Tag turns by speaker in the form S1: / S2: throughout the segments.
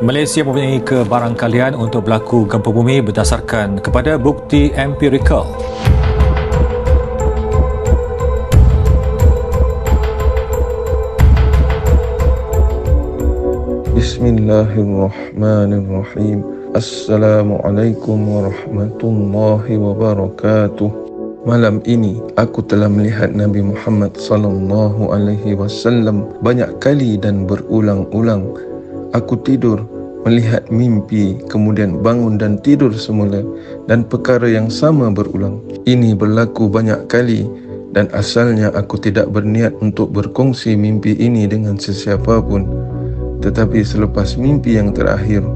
S1: Malaysia mempunyai kebarangkalian untuk berlaku gempa bumi berdasarkan kepada bukti empirikal.
S2: Bismillahirrahmanirrahim. Assalamualaikum warahmatullahi wabarakatuh. Malam ini aku telah melihat Nabi Muhammad sallallahu alaihi wasallam banyak kali dan berulang-ulang. Aku tidur, melihat mimpi, kemudian bangun dan tidur semula, dan perkara yang sama berulang. Ini berlaku banyak kali dan asalnya aku tidak berniat untuk berkongsi mimpi ini dengan sesiapa pun. Tetapi selepas mimpi yang terakhir,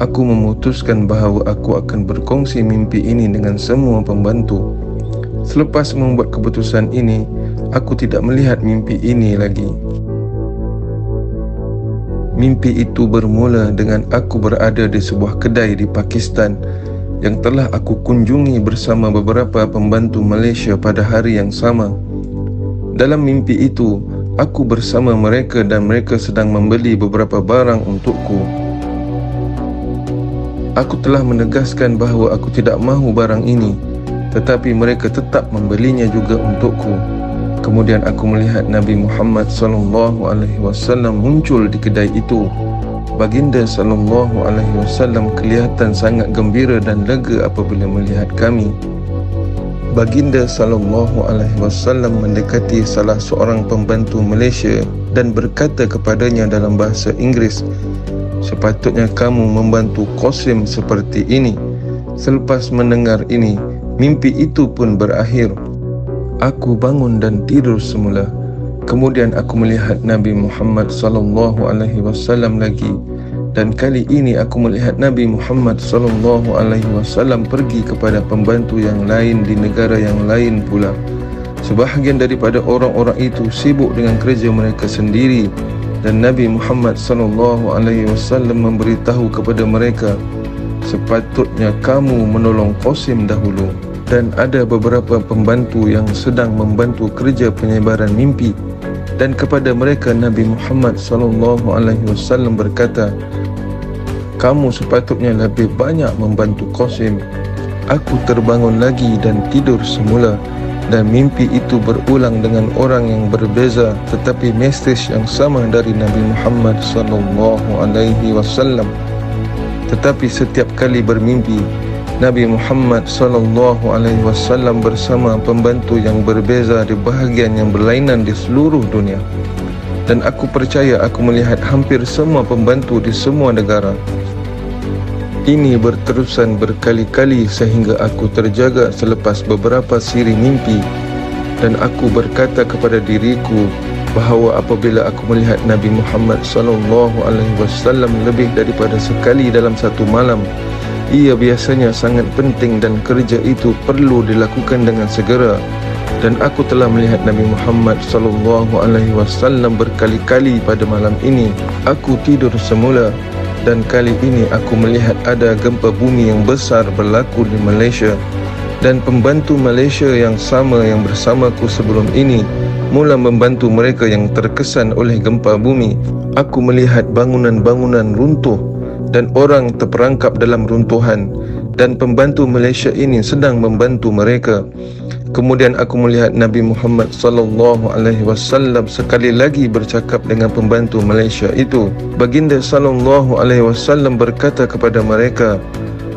S2: aku memutuskan bahawa aku akan berkongsi mimpi ini dengan semua pembantu. Selepas membuat keputusan ini, aku tidak melihat mimpi ini lagi. Mimpi itu bermula dengan aku berada di sebuah kedai di Pakistan yang telah aku kunjungi bersama beberapa pembantu Malaysia pada hari yang sama. Dalam mimpi itu, aku bersama mereka dan mereka sedang membeli beberapa barang untukku. Aku telah menegaskan bahawa aku tidak mahu barang ini, tetapi mereka tetap membelinya juga untukku. Kemudian aku melihat Nabi Muhammad sallallahu alaihi wasallam muncul di kedai itu. Baginda sallallahu alaihi wasallam kelihatan sangat gembira dan lega apabila melihat kami. Baginda sallallahu alaihi wasallam mendekati salah seorang pembantu Malaysia dan berkata kepadanya dalam bahasa Inggeris, "Sepatutnya kamu membantu Qasim seperti ini." Selepas mendengar ini, mimpi itu pun berakhir. Aku bangun dan tidur semula. Kemudian aku melihat Nabi Muhammad sallallahu alaihi wasallam lagi, dan kali ini aku melihat Nabi Muhammad sallallahu alaihi wasallam pergi kepada pembantu yang lain di negara yang lain pula. Sebahagian daripada orang-orang itu sibuk dengan kerja mereka sendiri, dan Nabi Muhammad sallallahu alaihi wasallam memberitahu kepada mereka, "Sepatutnya kamu menolong Qasim dahulu." Dan ada beberapa pembantu yang sedang membantu kerja penyebaran mimpi, dan kepada mereka Nabi Muhammad sallallahu alaihi wasallam berkata, "Kamu sepatutnya lebih banyak membantu Qasim." Aku terbangun lagi dan tidur semula, dan mimpi itu berulang dengan orang yang berbeza, tetapi mesej yang sama dari Nabi Muhammad sallallahu alaihi wasallam. Tetapi setiap kali bermimpi, Nabi Muhammad sallallahu alaihi wasallam bersama pembantu yang berbeza di bahagian yang berlainan di seluruh dunia. Dan aku percaya aku melihat hampir semua pembantu di semua negara. Ini berterusan berkali-kali sehingga aku terjaga selepas beberapa siri mimpi, dan aku berkata kepada diriku bahawa apabila aku melihat Nabi Muhammad sallallahu alaihi wasallam lebih daripada sekali dalam satu malam, ia biasanya sangat penting dan kerja itu perlu dilakukan dengan segera. Dan aku telah melihat Nabi Muhammad sallallahu alaihi wasallam berkali-kali pada malam ini. Aku tidur semula, dan kali ini aku melihat ada gempa bumi yang besar berlaku di Malaysia. Dan pembantu Malaysia yang sama yang bersamaku sebelum ini mula membantu mereka yang terkesan oleh gempa bumi. Aku melihat bangunan-bangunan runtuh dan orang terperangkap dalam runtuhan, dan pembantu Malaysia ini sedang membantu mereka. Kemudian aku melihat Nabi Muhammad sallallahu alaihi wasallam sekali lagi bercakap dengan pembantu Malaysia itu. Baginda sallallahu alaihi wasallam berkata kepada mereka,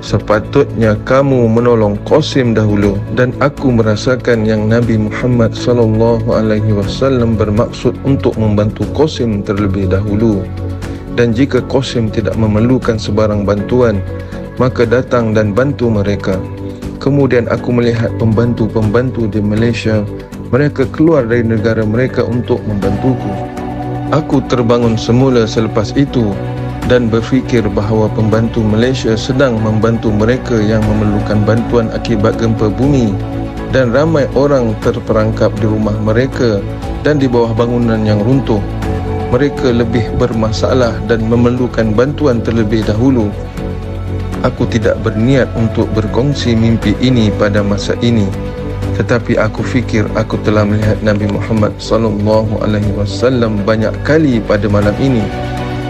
S2: "Sepatutnya kamu menolong Qasim dahulu." Dan aku merasakan yang Nabi Muhammad sallallahu alaihi wasallam bermaksud untuk membantu Qasim terlebih dahulu. Dan jika Qasim tidak memerlukan sebarang bantuan, maka datang dan bantu mereka. Kemudian aku melihat pembantu-pembantu di Malaysia, mereka keluar dari negara mereka untuk membantuku. Aku terbangun semula selepas itu dan berfikir bahawa pembantu Malaysia sedang membantu mereka yang memerlukan bantuan akibat gempa bumi, dan ramai orang terperangkap di rumah mereka dan di bawah bangunan yang runtuh. Mereka lebih bermasalah dan memerlukan bantuan terlebih dahulu. Aku tidak berniat untuk berkongsi mimpi ini pada masa ini, tetapi aku fikir aku telah melihat Nabi Muhammad sallallahu alaihi wasallam banyak kali pada malam ini.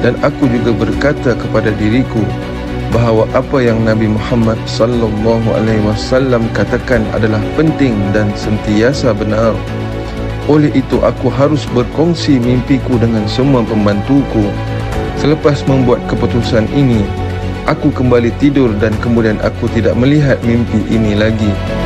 S2: Dan aku juga berkata kepada diriku bahawa apa yang Nabi Muhammad sallallahu alaihi wasallam katakan adalah penting dan sentiasa benar. Oleh itu aku harus berkongsi mimpiku dengan semua pembantuku. Selepas membuat keputusan ini, aku kembali tidur dan kemudian aku tidak melihat mimpi ini lagi.